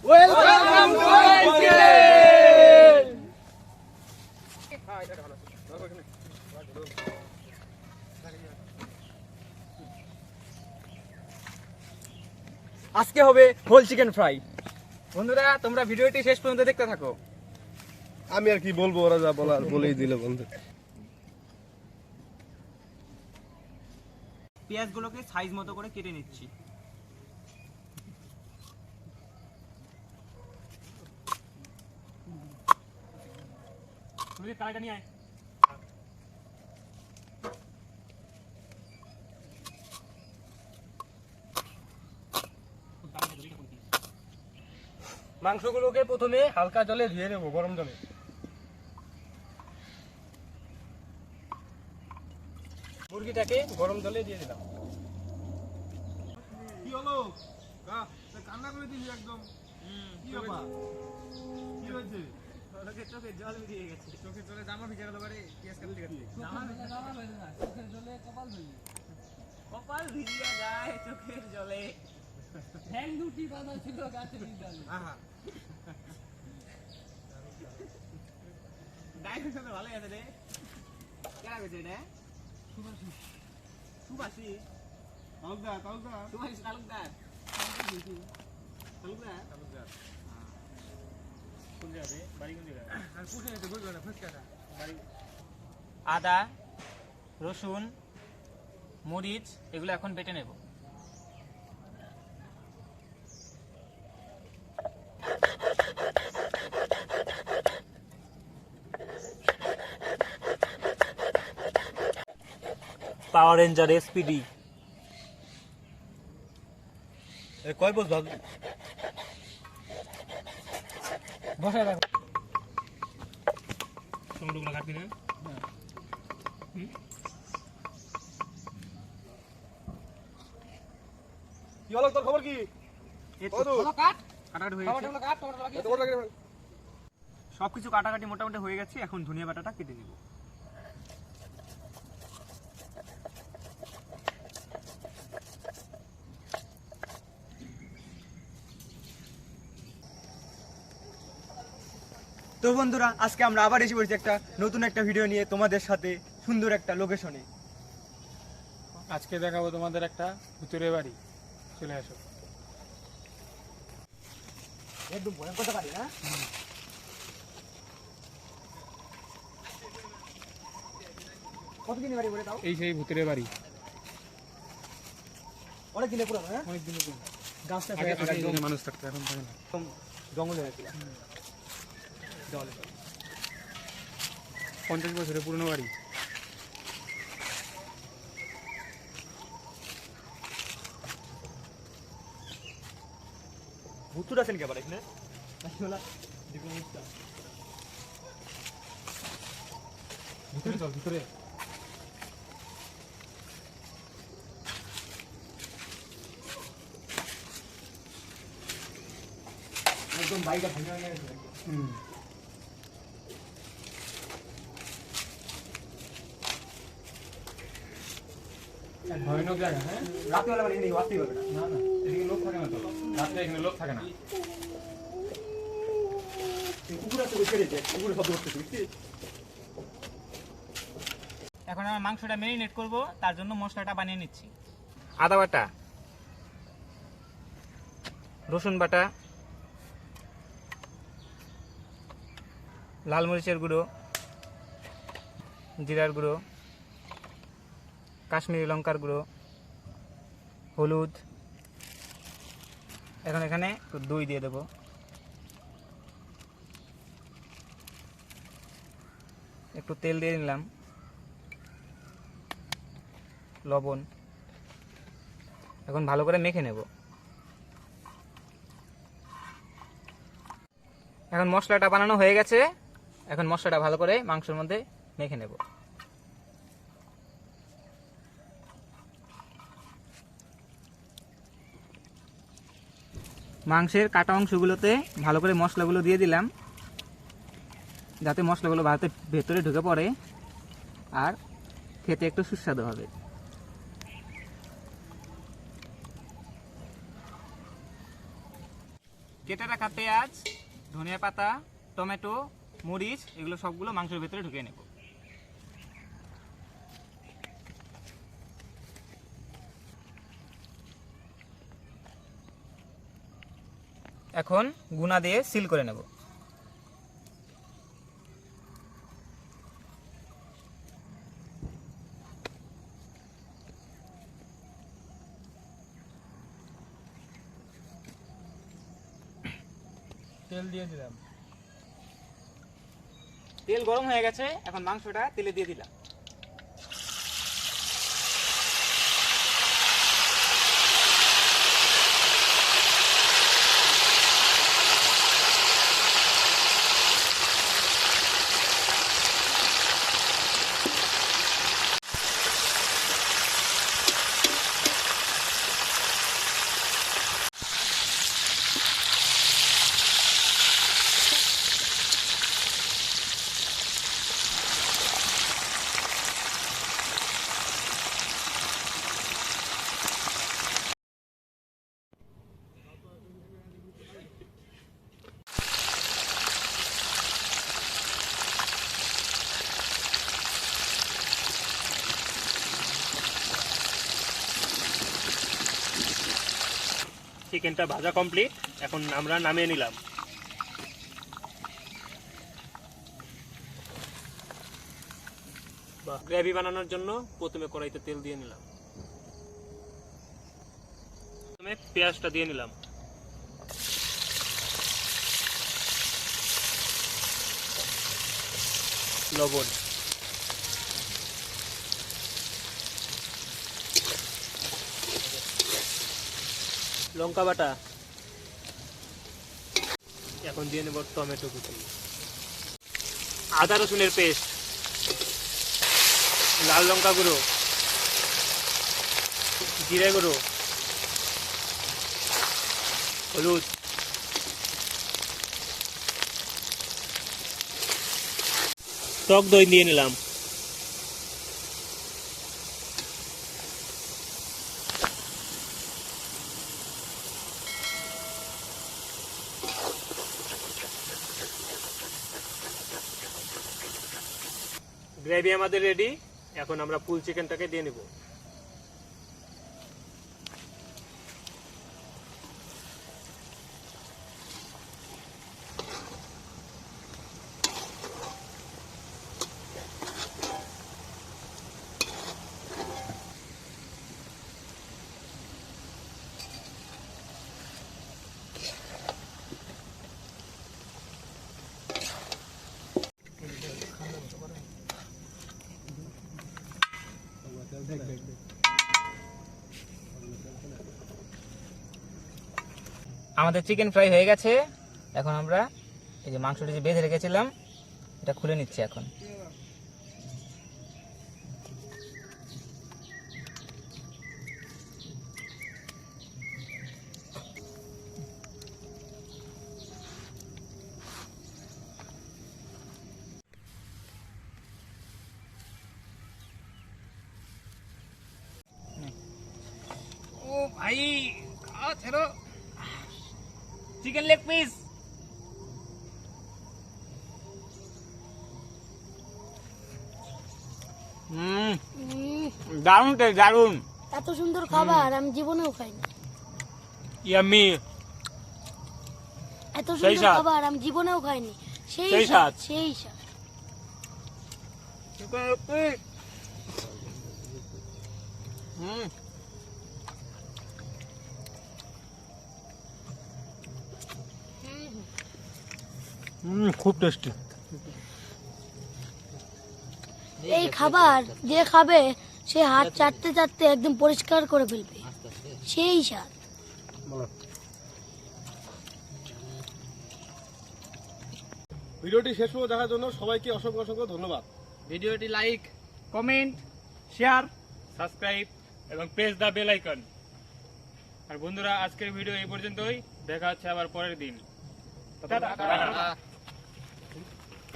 Welcome to my channel. আজকে হবে whole chicken fry. বন্ধুরা তোমরা ভিডিওটি শেষ পর্যন্ত দেখতে থাকো। আমি আর কি বলবো, ওরা যা বলার বলেই দিল বন্ধু। পেঁয়াজগুলোকে সাইজ মতো করে কেটে নিচ্ছি। তুমি কড়াইটা নিয়ে আয়। মাংসগুলোকে প্রথমে হালকা জলে ধুয়ে নেব, গরম জলে। মুরগিটাকে গরম জলে দিয়ে দিলাম। কি হলো? কান্না করে দিলি একদম। কি ব্যাপার? কি হয়েছে? চোখে জল বেরিয়ে গেছে। চোখে জলে জামা ভিজে গেল। বারে পেঁয়াজ কাটতে কাটতে কপাল ভিজিয়া যায় চোখের জলে। হ্যাং দুটি বাঁধা ছিল গাছের ডালে। ডাইরেক্ট সাথে ভালোই আছে রে। কেনা গেছে রে? সুভাষী। সুভাষী তালুকদার, তালুকদার। সুভাষী তালুকদার। তালুকদার তালুকদার কোন জায়গায়? বাড়ি কোন জায়গায়? আর পুষে যেতে বলবে না, ফুচকাটা বাড়ি। আদা, রসুন, মরিচ এগুলো এখন বেটে নেব। Power ranger SPD. কয় বস ভাগ? বসা রাখো। টমেটোগুলো কাটবি না? কি হলো, তোর খবর কি? সবকিছু কাটাকাটি মোটামুটি হয়ে গেছে। এখন ধনিয়া বাটাটা কেটে নিব। তো বন্ধুরা আজকে আমরা আবার এসে পড়েছি একটা নতুন একটা ভিডিও নিয়ে তোমাদের সাথে, সুন্দর একটা লোকেশনে। আজকে দেখাবো তোমাদের একটা ভুতুরে বাড়ি। চলে আসো। একদম ভয়ঙ্কর বাড়ি না? কতদিন বাড়ি বলে দাও? এই সেই ভুতুরে বাড়ি। অনেক দিনে পুরো না? অনেক দিনের পুরনো। গাছটা আগে থেকে এখানে মানুষ থাকতো, এখন থাকে না। জঙ্গলে হয়েছিল। জলে 50 বছরের পুরনো বাড়ি। ভুতুর আছেন কে আবার এখানে? ভিতরে চল, ভিতরে। একদম বাড়িটা ভাঙা হয়ে গেছে। ভয়ানক জায়গা। হ্যাঁ, রাত্রিবেলা মানে এখানে আসতেই পারবে না। না না, এদিকে লোক থাকে না তো। রাত্রে এখানে লোক থাকে না। কুকুর আছে, ছেড়ে যায়, কুকুরের শব্দ করতেছে, বুঝছিস? এখন আমরা মাংসটা ম্যারিনেট করব, তার জন্য মশলাটা বানিয়ে নিচ্ছি। আদা বাটা, রসুন বাটা, লাল মরিচের গুঁড়ো, জিরার গুঁড়ো, কাশ্মীরি লঙ্কার গুঁড়ো, হলুদ। এখন এখানে একটু দই দিয়ে দেবো। একটু তেল দিয়ে নিলাম, লবণ। এখন ভালো করে মেখে নেব। এখন মশলাটা বানানো হয়ে গেছে। এখন মশলাটা ভালো করে মাংসের মধ্যে মেখে নেব। মাংসের কাটা অংশগুলোতে ভালো করে মশলাগুলো দিয়ে দিলাম, যাতে মশলাগুলো ভাতের ভেতরে ঢুকে পড়ে আর খেতে একটু সুস্বাদু হবে। কেটে রাখা পেঁয়াজ, ধনিয়া পাতা, টমেটো, মরিচ এগুলো সবগুলো মাংসের ভেতরে ঢুকিয়ে নেব। এখন গুনা দিয়ে সিল করে নেব। তেল দিয়ে দিলাম। তেল গরম হয়ে গেছে, এখন মাংসটা তেলে দিয়ে দিলাম। চিকেনটা ভাজা কমপ্লিট, এখন আমরা নামিয়ে নিলাম। গ্রেভি বানানোর জন্য প্রথমে কড়াইতে তেল দিয়ে নিলাম, প্রথমে পেঁয়াজটা দিয়ে নিলাম, লবণ, লঙ্কা বাটা, এখন দিয়ে নেব টমেটো কুচি, আদা রসুনের পেস্ট, লাল লঙ্কা গুঁড়ো, জিরে গুঁড়ো, হলুদ, টক দই দিয়ে নিলাম, গ্রেভি আমাদের রেডি। এখন আমরা ফুল চিকেনটাকে দিয়ে নেব। আমাদের চিকেন ফ্রাই হয়ে গেছে। এখন আমরা এই যে মাংসটা যে বেঁধে রেখেছিলাম এটা খুলে নিচ্ছি। এখন ও ভাই ছেড়ো, চিকেন লেগ পিস। দারুন টেস্ট, দারুন। এত সুন্দর খাবার আমি জীবনেও খাইনি। ইয়াম্মি, এত সেই সুন্দর স্বাদ। খাবার আমি জীবনেও খাইনি। সেই সেই স্বাদ, স্বাদ। সেই স্বাদ। Chicken leg piece. খুব টেস্টি। এই খাবার যে খাবে সে হাত চাটতে চাটতে একদম পরিষ্কার করে ফেলবে। সেই স্বাদ। ভিডিওটি শেষ পর্যন্ত দেখার জন্য সবাইকে অসংখ্য অসংখ্য ধন্যবাদ। ভিডিওটি লাইক, কমেন্ট, শেয়ার, সাবস্ক্রাইব এবং প্রেস দ্য বেল আইকন। আর বন্ধুরা, আজকের ভিডিও এই পর্যন্তই। দেখা হচ্ছে আবার পরের দিন। টাটা।